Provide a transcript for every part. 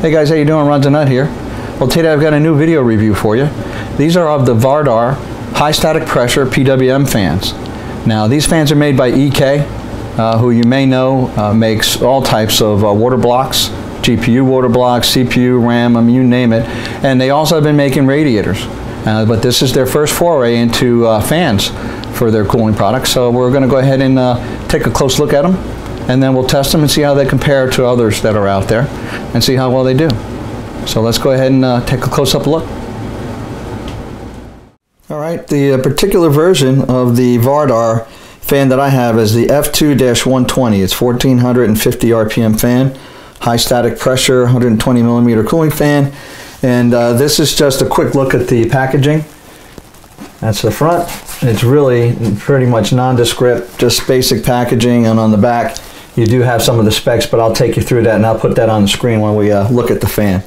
Hey guys, how you doing? Ron Nut here. Well, today I've got a new video review for you. These are of the Vardar high static pressure PWM fans. Now these fans are made by EK, who you may know makes all types of water blocks, GPU water blocks, CPU, RAM, I mean, you name it. And they also have been making radiators. But this is their first foray into fans for their cooling products. So we're going to go ahead and take a close look at them, and then we'll test them and see how they compare to others that are out there and see how well they do. So let's go ahead and take a close-up look. Alright, the particular version of the Vardar fan that I have is the F2-120. It's 1450 RPM fan, high static pressure, 120 millimeter cooling fan. And this is just a quick look at the packaging. That's the front. It's really pretty much nondescript, just basic packaging, and on the back you do have some of the specs, but I'll take you through that and I'll put that on the screen when we look at the fan.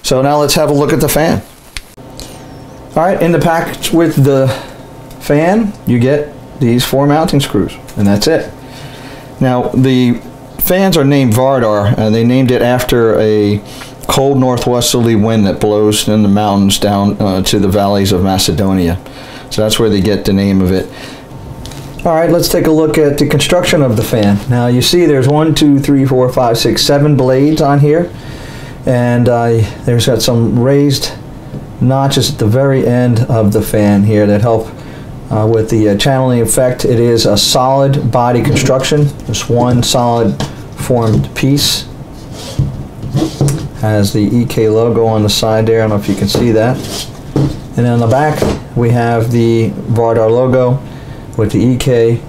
So now let's have a look at the fan. Alright, in the package with the fan you get these 4 mounting screws, and that's it. Now the fans are named Vardar, and they named it after a cold northwesterly wind that blows in the mountains down to the valleys of Macedonia. So that's where they get the name of it. Alright, let's take a look at the construction of the fan. Now you see there's 1, 2, 3, 4, 5, 6, 7 blades on here, and there's got some raised notches at the very end of the fan here that help with the channeling effect. It is a solid body construction, just one solid formed piece. Has the EK logo on the side there. I don't know if you can see that. And then on the back we have the Vardar logo with the EK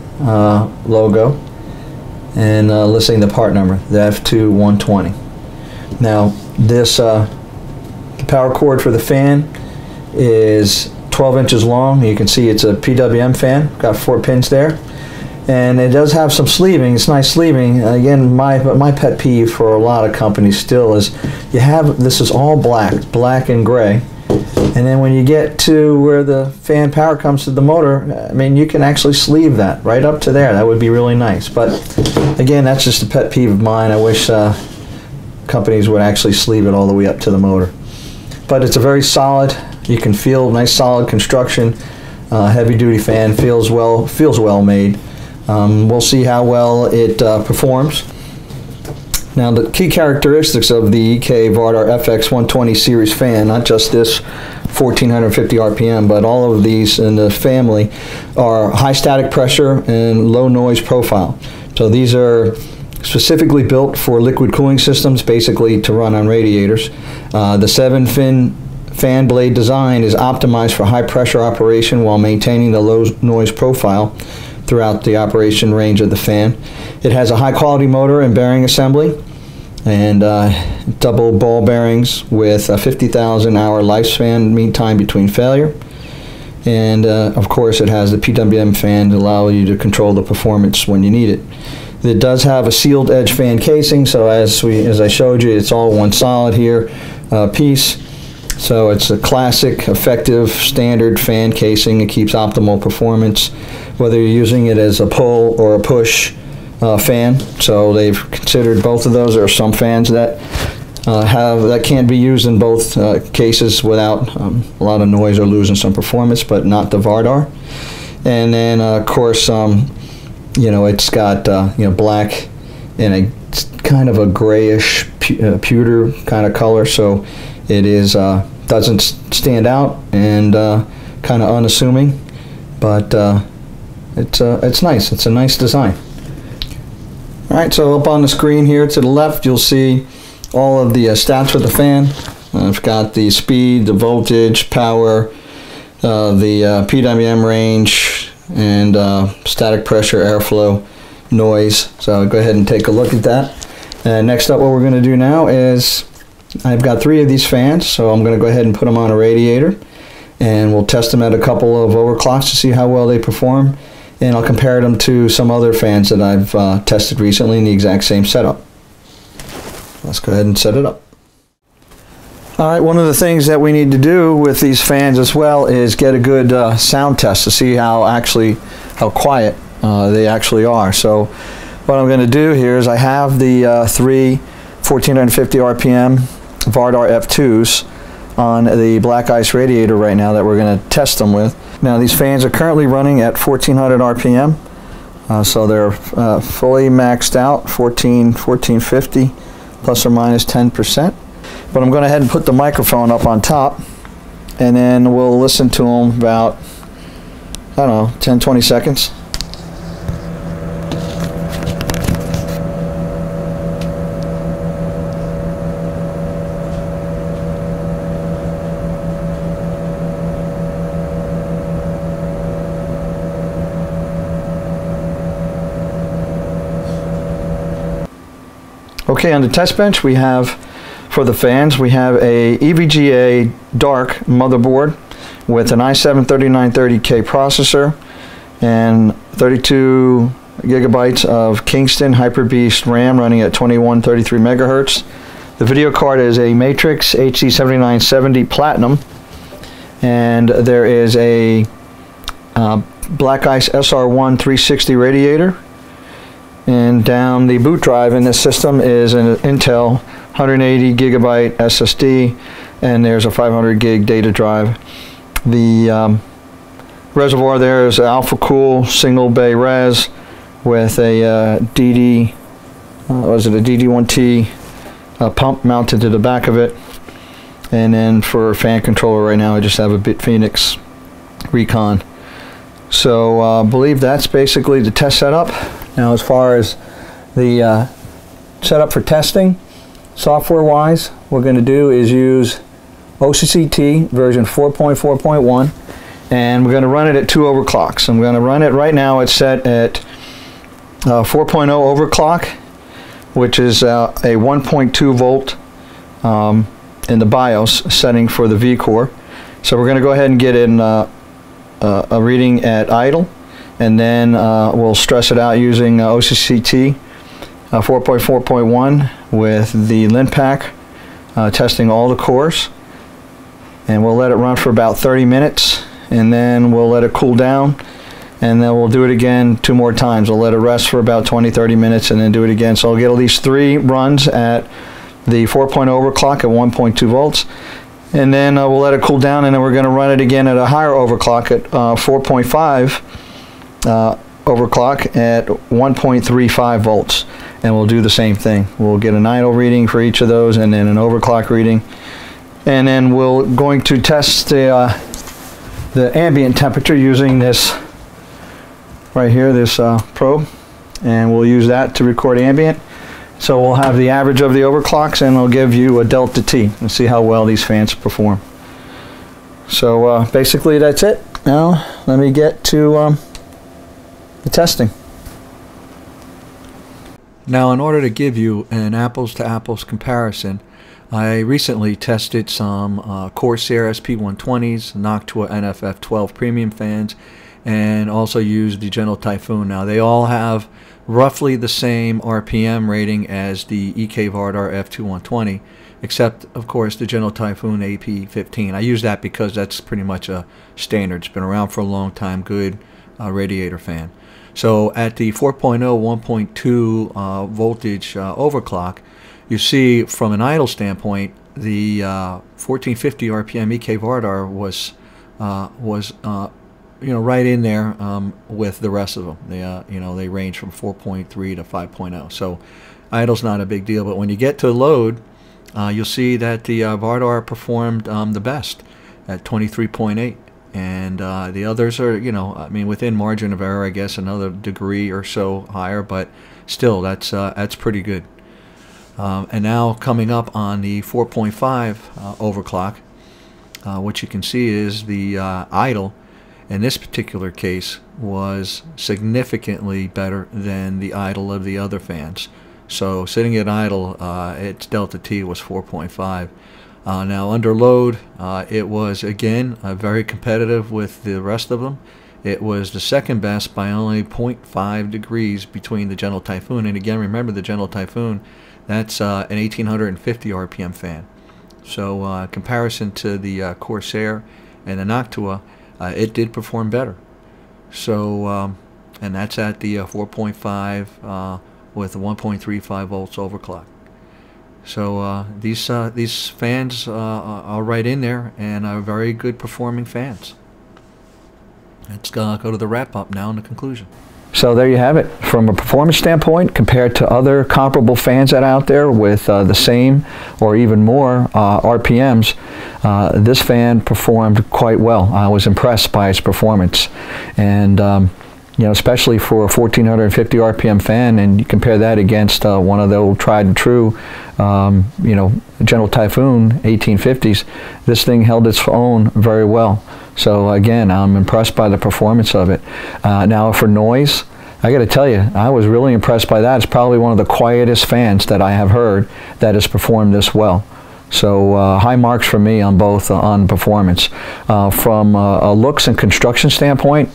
logo, and listing the part number, the F2-120. Now this the power cord for the fan is 12 inches long. You can see it's a PWM fan, got 4 pins there, and it does have some sleeving. It's nice sleeving. Again, my pet peeve for a lot of companies still is you have, this is all black and gray, and then when you get to where the fan power comes to the motor, I mean, you can actually sleeve that right up to there. That would be really nice. But again, that's just a pet peeve of mine. I wish companies would actually sleeve it all the way up to the motor. But it's a very solid, you can feel nice solid construction, heavy duty fan, feels well made. We'll see how well it performs. Now the key characteristics of the EK Vardar FX120 series fan, not just this 1450 RPM, but all of these in the family, are high static pressure and low noise profile. So these are specifically built for liquid cooling systems, basically to run on radiators. The 7-fin fan blade design is optimized for high pressure operation while maintaining the low noise profile throughout the operation range of the fan. It has a high quality motor and bearing assembly, and double ball bearings with a 50,000 hour lifespan mean time between failure. And of course it has the PWM fan to allow you to control the performance when you need it. It does have a sealed edge fan casing, so as I showed you, it's all one solid here piece. So it's a classic, effective, standard fan casing. It keeps optimal performance, whether you're using it as a pull or a push fan. So they've considered both of those. There are some fans that that can't be used in both cases without a lot of noise or losing some performance, but not the Vardar. And then of course, you know, it's got black and a kind of a grayish pewter kind of color, so it is doesn't stand out and kind of unassuming, but it's nice. It's a nice design. All right, so up on the screen here to the left, you'll see all of the stats for the fan. I've got the speed, the voltage, power, the PWM range, and static pressure, airflow, noise. So go ahead and take a look at that. And next up, what we're going to do now is, I've got 3 of these fans, so I'm going to go ahead and put them on a radiator, and we'll test them at a couple of overclocks to see how well they perform, and I'll compare them to some other fans that I've tested recently in the exact same setup. Let's go ahead and set it up. Alright, one of the things that we need to do with these fans as well is get a good sound test to see how quiet they actually are. So what I'm going to do here is I have the 3 1450 RPM Vardar F2s on the black ice radiator right now that we're going to test them with. Now these fans are currently running at 1400 RPM, so they're fully maxed out, 1450 plus or minus 10%. But I'm going to ahead and put the microphone up on top, and then we'll listen to them about, I don't know, 10-20 seconds. Okay, on the test bench we have, for the fans, we have a EVGA dark motherboard with an i7-3930K processor and 32 gigabytes of Kingston Hyper-Beast RAM running at 2133 megahertz. The video card is a Matrix HD7970 Platinum, and there is a Black Ice SR1 360 radiator. And down the boot drive in this system is an Intel 180 gigabyte SSD, and there's a 500 gig data drive. The reservoir there is Alpha Cool single bay res with a DD1T pump mounted to the back of it. And then for fan controller right now I just have a BitPhoenix Recon. So I believe that's basically the test setup. Now as far as the setup for testing, software wise, what we're going to do is use OCCT version 4.4.1, and we're going to run it at 2 overclocks. I'm going to run it right now, it's set at 4.0 overclock, which is a 1.2 volt in the BIOS setting for the V-core. So we're going to go ahead and get in a reading at idle, and then we'll stress it out using OCCT 4.4.1 with the lint pack, testing all the cores, and we'll let it run for about 30 minutes, and then we'll let it cool down, and then we'll do it again 2 more times. We'll let it rest for about 20-30 minutes and then do it again. So I'll get at least 3 runs at the 4.0 overclock at 1.2 volts. And then we'll let it cool down, and then we're going to run it again at a higher overclock at 4.5 overclock at 1.35 volts. And we'll do the same thing. We'll get an idle reading for each of those, and then an overclock reading. And then we're going to test the ambient temperature using this right here, this probe. And we'll use that to record ambient. So we'll have the average of the overclocks, and it'll give you a delta T and see how well these fans perform. So basically that's it. Now let me get to the testing. Now, in order to give you an apples to apples comparison, I recently tested some Corsair SP-120s, Noctua NF-F12 premium fans, and also used the General Typhoon. Now they all have roughly the same RPM rating as the EK Vardar F2-120, except of course the General Typhoon AP15. I use that because that's pretty much a standard. It's been around for a long time, good radiator fan. So at the 4.0 1.2 voltage overclock, you see from an idle standpoint the 1450 RPM EK Vardar was right in there with the rest of them. They they range from 4.3 to 5.0. So idle's not a big deal, but when you get to load, you'll see that the Vardar performed the best at 23.8, and the others are, within margin of error, I guess, another degree or so higher, but still that's pretty good. And now coming up on the 4.5 overclock, what you can see is the idle in this particular case was significantly better than the idle of the other fans. So sitting at idle, its delta T was 4.5. Now under load, it was again very competitive with the rest of them. It was the second best by only 0.5 degrees between the General Typhoon. And again, remember the General Typhoon, that's an 1850 RPM fan. So comparison to the Corsair and the Noctua, it did perform better. So, and that's at the 4.5 with 1.35 volts overclock. So these fans are right in there and are very good performing fans. Let's go to the wrap up now and the conclusion. So there you have it. From a performance standpoint, compared to other comparable fans that are out there with the same or even more RPMs, this fan performed quite well. I was impressed by its performance, and you know, especially for a 1450 RPM fan, and you compare that against one of the old tried and true, you know, General Typhoon 1850s. This thing held its own very well. So again, I'm impressed by the performance of it. Now for noise, I got to tell you, I was really impressed by that. It's probably one of the quietest fans that I have heard that has performed this well. So high marks for me on both on performance. From a looks and construction standpoint,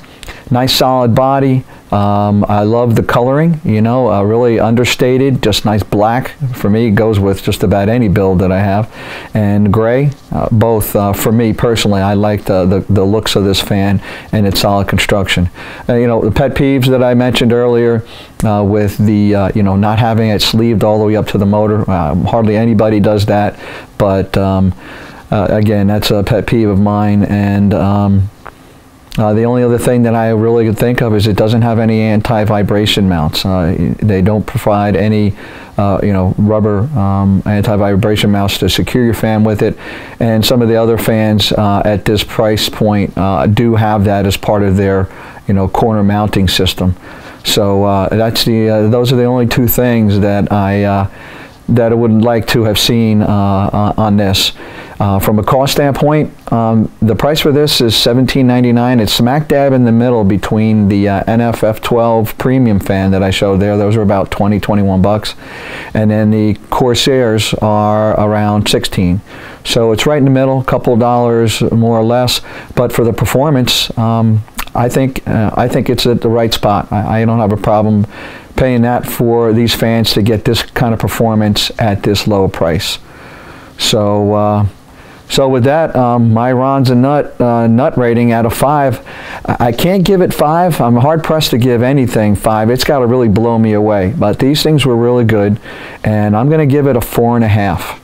nice solid body. I love the coloring, you know, really understated, just nice black. For me, it goes with just about any build that I have. And gray, both for me personally, I like the looks of this fan and its solid construction. You know, the pet peeves that I mentioned earlier with the, you know, not having it sleeved all the way up to the motor. Hardly anybody does that, but again, that's a pet peeve of mine. And the only other thing that I really could think of is it doesn't have any anti-vibration mounts. They don't provide any, you know, rubber anti-vibration mounts to secure your fan with it. And some of the other fans at this price point do have that as part of their, you know, corner mounting system. So that's the those are the only two things that I would like to have seen on this. From a cost standpoint, the price for this is $17.99. It's smack dab in the middle between the NF F12 premium fan that I showed there. Those are about 20, 21 bucks. And then the Corsairs are around 16. So it's right in the middle, a couple of dollars more or less. But for the performance, I think it's at the right spot. I don't have a problem paying that for these fans to get this kind of performance at this low price. So so with that, my Ron's a nut rating out of 5. I can't give it 5. I'm hard pressed to give anything 5. It's got to really blow me away. But these things were really good, and I'm going to give it a 4.5.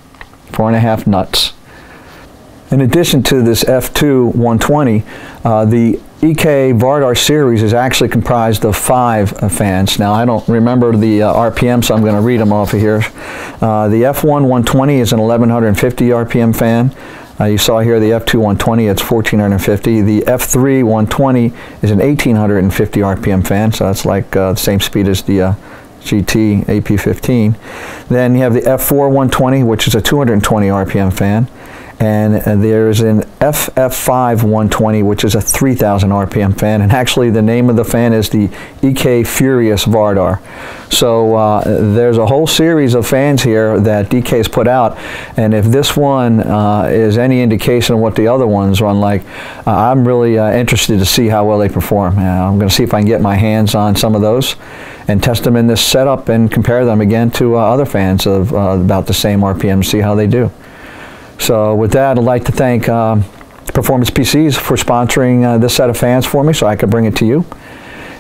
4.5 nuts. In addition to this F2-120, the EK Vardar series is actually comprised of 5 fans. Now, I don't remember the RPM, so I'm going to read them off of here. The F1-120 is an 1150 RPM fan. You saw here the F2-120, it's 1450. The F3-120 is an 1850 RPM fan, so that's like the same speed as the GT AP15. Then you have the F4-120, which is a 220 RPM fan. And there's an FF5-120, which is a 3000 RPM fan, and actually the name of the fan is the EK Furious Vardar. So there's a whole series of fans here that DK's put out, and if this one is any indication of what the other ones run like, I'm really interested to see how well they perform. I'm going to see if I can get my hands on some of those and test them in this setup and compare them again to other fans of about the same RPM, see how they do. So with that, I'd like to thank Performance PCs for sponsoring this set of fans for me so I could bring it to you.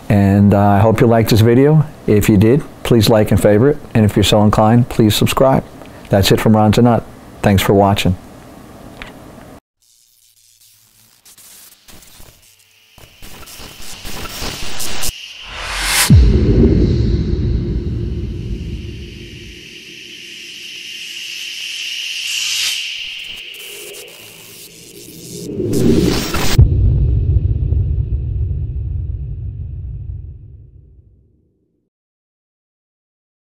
And I hope you liked this video. If you did, please like and favorite. And if you're so inclined, please subscribe. That's it from Ron's a Nut. Thanks for watching.